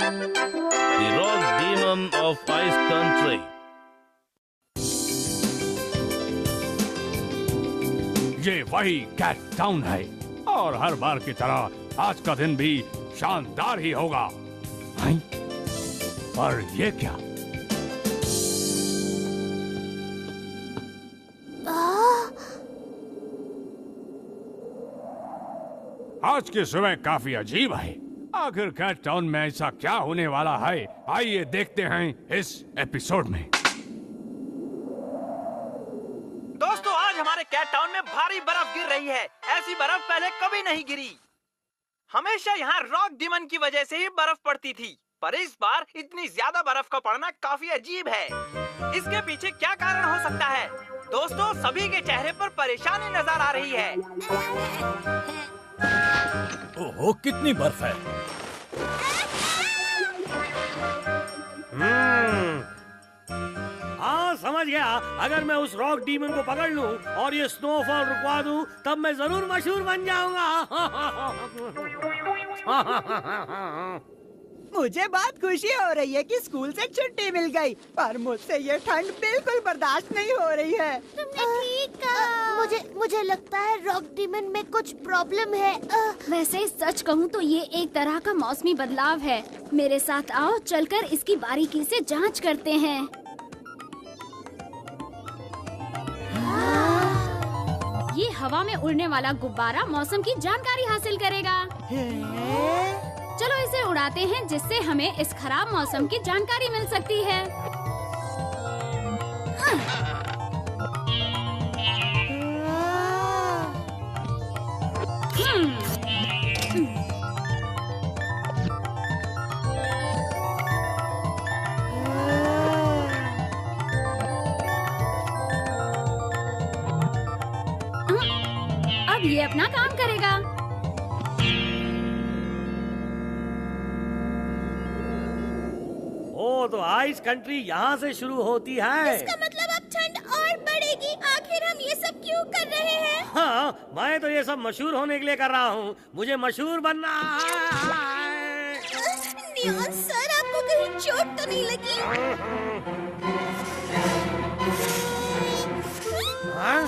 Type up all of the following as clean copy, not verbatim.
The rock demon of ice country. ये वही cat town है और हर बार की तरह आज का दिन भी शानदार ही होगा। हैं? पर ये क्या? आज की सुबह काफी अजीब है। आखिर कैट टाउन में ऐसा क्या होने वाला है, आइए देखते हैं इस एपिसोड में। दोस्तों, आज हमारे कैट टाउन में भारी बर्फ गिर रही है। ऐसी बर्फ पहले कभी नहीं गिरी। हमेशा यहाँ रॉक डीमन की वजह से ही बर्फ पड़ती थी, पर इस बार इतनी ज्यादा बर्फ का पड़ना काफी अजीब है। इसके पीछे क्या कारण हो सकता है? दोस्तों, सभी के चेहरे पर परेशानी नजर आ रही है। ओहो, कितनी बर्फ है। हाँ, समझ गया। अगर मैं उस रॉक डीमन को पकड़ लूं और ये स्नोफॉल रुकवा दूं, तब मैं जरूर मशहूर बन जाऊंगा। मुझे बहुत खुशी हो रही है कि स्कूल से छुट्टी मिल गई, पर मुझसे ये ठंड बिल्कुल बर्दाश्त नहीं हो रही है। तुमने ठीक कहा। मुझे लगता है रॉक डीमन में कुछ प्रॉब्लम है। वैसे सच कहूँ तो ये एक तरह का मौसमी बदलाव है। मेरे साथ आओ, चलकर इसकी बारीकी से जांच करते हैं। ये हवा में उड़ने वाला गुब्बारा मौसम की जानकारी हासिल करेगा। चलो इसे उड़ाते हैं, जिससे हमें इस खराब मौसम की जानकारी मिल सकती है। अब ये अपना काम करेगा। तो आइस कंट्री यहाँ से शुरू होती है। इसका मतलब अब ठंड और बढ़ेगी। आखिर हम ये सब क्यों कर रहे हैं? हाँ, मैं तो ये सब मशहूर होने के लिए कर रहा हूँ। मुझे मशहूर बनना है। नियॉन सर, आपको कहीं चोट तो नहीं लगी? हाँ?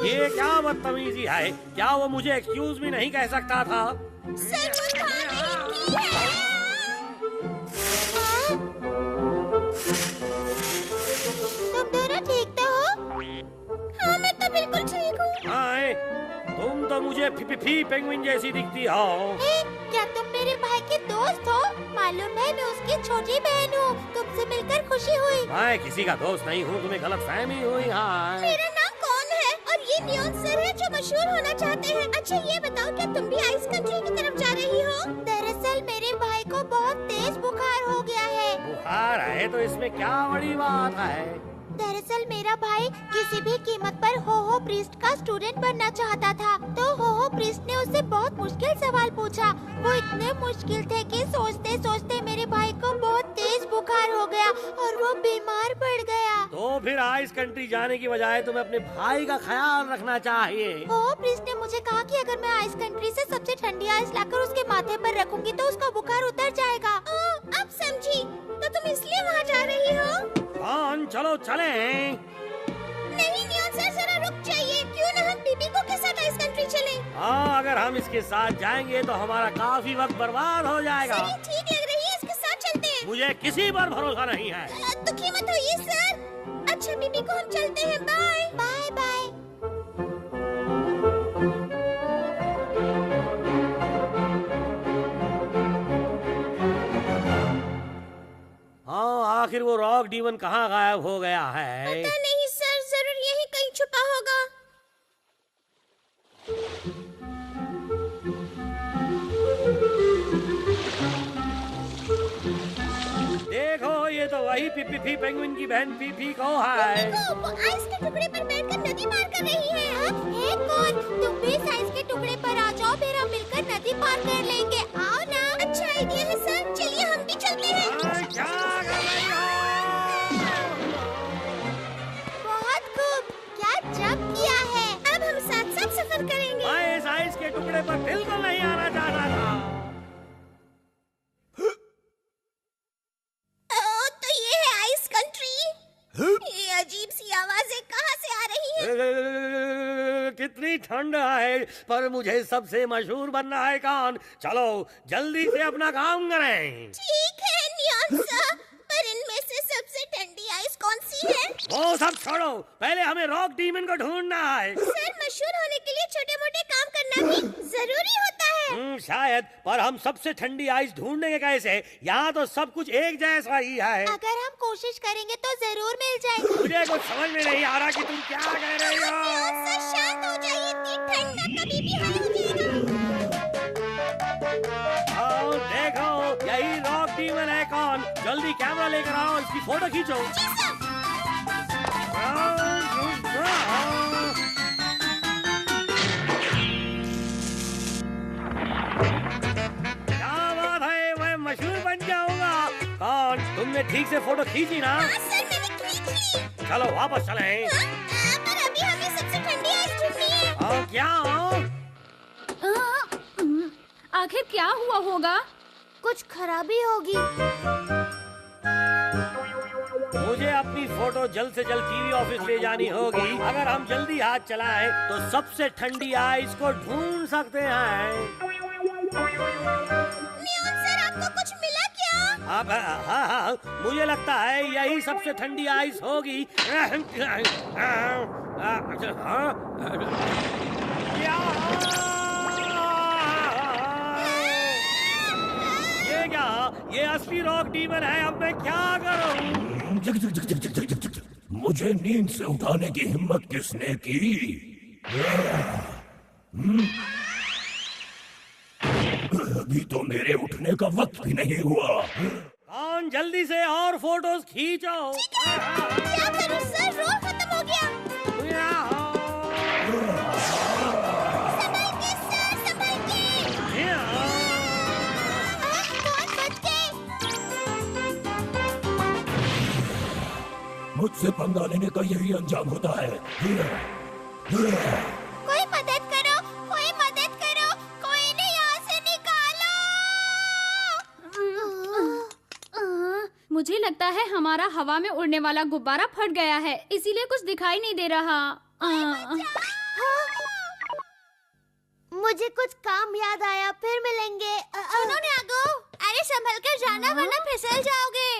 ये क्या बदतमीजी है? क्या वो मुझे एक्सक्यूज भी नहीं कह सकता था? सर, वो था नहीं की है। तुम दोनों ठीक तो हो? हाँ, मैं तो बिल्कुल ठीक हूँ। हाँ, तुम तो मुझे फी पेंगुइन जैसी दिखती हो। क्या तुम मेरे भाई के दोस्त हो? मालूम है, मैं उसकी छोटी बहन हूँ। तुमसे मिलकर खुशी हुई। मैं किसी का दोस्त नहीं हूँ, तुम्हें गलतफहमी हुई। हाँ, मेरा नाम कौन है? और ये नियॉन सर है जो मशहूर होना चाहते हैं। अच्छा, ये बताओ, क्या तुम भी आइस कंट्री की तरफ जा रही हो? दरअसल मेरे भाई को बहुत तेज बुखार हो गया है। बुखार है तो इसमें क्या बड़ी बात है? दरअसल मेरा भाई किसी भी कीमत पर हो प्रीस्ट का स्टूडेंट बनना चाहता था, तो हो प्रीस्ट ने उससे बहुत मुश्किल सवाल पूछा। वो इतने मुश्किल थे कि सोचते सोचते मेरे भाई को बहुत तेज बुखार हो गया और वो बीमार पड़ गया। तो फिर आइस कंट्री जाने की बजाय तुम्हें अपने भाई का ख्याल रखना चाहिए। हो प्रीस्ट ने मुझे कहा कि अगर मैं आइस कंट्री से सबसे ठंडी आइस लाकर उसके माथे पर रखूंगी तो उसका बुखार उतर जाएगा। अब समझी, तो तुम इसलिए वहाँ जा रही हो? कौन, चलो चले। नहीं नियॉन सर, जरा रुक जाइए। क्यों ना हम पीपीको के साथ आइस कंट्री चलें? हाँ, अगर हम इसके साथ जाएंगे तो हमारा काफी वक्त बर्बाद हो जाएगा। सही ठीक लग रही है, इसके साथ चलते हैं। मुझे किसी पर भरोसा नहीं है। दुखी मत होइए सर। अच्छा पीपीको, हम चलते हैं। Bye bye bye. हाँ, आखिर वो रॉक डीमन कहाँ गायब हो गया है? पता नहीं सर, जरूर यहीं कहीं छुपा होगा। देखो, ये तो वही फी पेंगुइन की बहन फी को है। वो आइस के टुकड़े पर बैठकर नदी पार कर रही है। है कौन? तुम भी इस आइस के टुकड़े पर आ जाओ, फिर हम मिलकर नदी पार कर लेंगे। आओ ना। अच्छा आइडिया है सर, चलिए हम भी चलते हैं। क्या कर रही हो? बहुत खूब, क्या जब किया है। अब हम साथ साथ सफर करेंगे। मैं इस आइस के टुकड़े पर बिल्कुल नहीं आना चाहता था। कितनी ठंड है, पर मुझे सबसे मशहूर बनना है कौन। चलो जल्दी से अपना काम करें। ठीक है नियॉन सर, पर इनमें से सबसे ठंडी आइस कौन सी है? वो सब छोड़ो, पहले हमें रॉक डीमन को ढूंढना है। सर, मशहूर होने के लिए छोटे मोटे काम करना भी जरूरी होता है। शायद, पर हम सबसे ठंडी आइस ढूंढेंगे कैसे? यहाँ तो सब कुछ एक जैसा ही है। अगर हम कोशिश करेंगे तो जरूर मिल जाएगी। मुझे कुछ समझ में नहीं आ रहा कि तुम क्या कह रहे हो। सर शांत हो जाइए, इतनी ठंड ना कभी भी हाई हो जाएगा। आओ देखो, यही रॉक डीमन है कौन। जल्दी कैमरा लेकर आओ, इसकी फोटो खींचो। क्या बात है, मैं मशहूर बन जाऊंगा। कौन, तुमने ठीक से फोटो खींची ना? हाँ सर, मैंने खींच ली। चलो वापस चलें। पर अभी हमें सबसे ठंडी आइस ढूंढनी है। क्या? आखिर क्या हुआ होगा? कुछ खराबी होगी। मुझे अपनी फोटो जल्द से जल्द टीवी ऑफिस ले जानी होगी। अगर हम जल्दी हाथ चलाएं तो सबसे ठंडी आइस को ढूंढ सकते हैं। नियॉन सर, आपको कुछ मिला क्या? अब हाँ, मुझे लगता है यही सबसे ठंडी आइस होगी। ये असली रॉक डीमन है। अब मैं क्या करूं? मुझे नींद से उठाने की हिम्मत किसने की? अभी तो मेरे उठने का वक्त भी नहीं हुआ। कौन, जल्दी से और फोटोज खींचो। क्या करूं सर, रोल खत्म हो गया। संभाल के सर, संभाल के। कौन बच गए? मुझसे पंगा लेने का यही अंजाम होता है। कोई मदद करो, कोई मदद करो, कोई नहीं यहाँ से निकालो। मुझे लगता है हमारा हवा में उड़ने वाला गुब्बारा फट गया है, इसीलिए कुछ दिखाई नहीं दे रहा। मुझे कुछ काम याद आया, फिर मिलेंगे। सुनो न्यागो, अरे संभल कर जाना वरना फिसल जाओगे।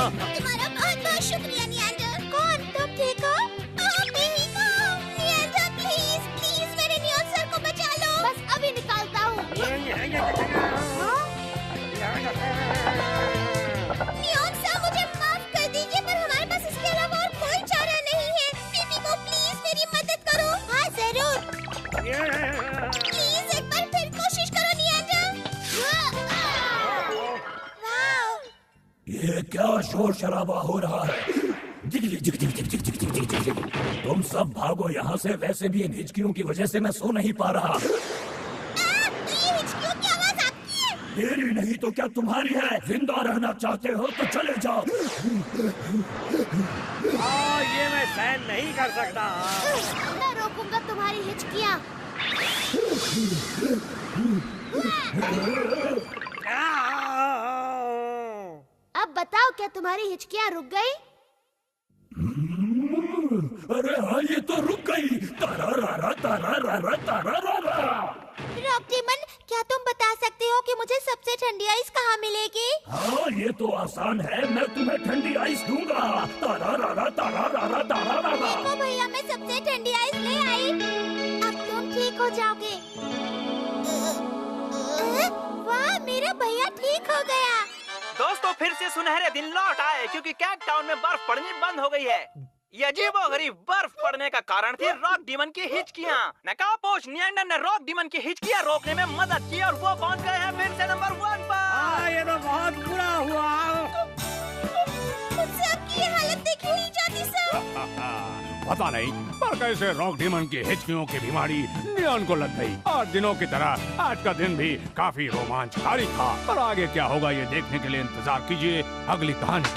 तुम्हारा बहुत बहुत शुक्रिया नियॉन्जर। कौन, तुम ठीक हो? मैं ठीक हूँ। नियॉन्जर प्लीज प्लीज मेरे नियॉन सर को बचा लो। बस अभी निकालता हूँ। नियॉन सर मुझे माफ कर दीजिए, पर हमारे पास इसके अलावा और कोई चारा नहीं है। बेबी को प्लीज मेरी मदद करो। हाँ जरूर, प्लीज एक बार फिर कोशिश करो नियॉन्जर। ये क्या शोर शराबा हो रहा है? तुम सब भागो यहाँ से, वैसे भी इन हिचकियों की वजह से मैं सो नहीं पा रहा। ये हिचकियों की आवाज आपकी है? मेरी नहीं तो क्या तुम्हारी है? जिंदा रहना चाहते हो तो चले जाओ। ये मैं सहन नहीं कर सकता। मैं रोकूंगा तुम्हारी हिचकियाँ। अब बताओ, क्या तुम्हारी हिचकियाँ रुक गई? अरे हाँ, ये तो रुक गई। तारा रॉक डीमन, क्या तुम बता सकते हो कि मुझे सबसे ठंडी आइस कहाँ मिलेगी? हाँ, ये तो आसान है। मैं तुम्हें ठंडी आइस दूंगा। देखो भैया, मैं सबसे ठंडी आइस ले आई। अब तुम ठीक हो जाओगे। वाह, मेरा भैया ठीक हो गया। दोस्तों, फिर से सुनहरे दिन लौट आए क्योंकि कैट टाउन में बर्फ पड़नी बंद हो गई है। ये अजीबोगरीब बर्फ पड़ने का कारण थी रॉक डीमन की हिचकियाँ। नकाबपोश नियॉन्जर ने रॉक डीमन की हिचकियाँ रोकने में मदद की और वो पहुँच गए हैं फिर से नंबर 1 पर। ये तो बहुत बुरा हुआ। मुझसे पता नहीं, पर कैसे रॉक डीमन की हिचकियों की बीमारी नियॉन को लग गई और दिनों की तरह आज का दिन भी काफी रोमांचकारी था। और आगे क्या होगा ये देखने के लिए इंतजार कीजिए अगली कहानी।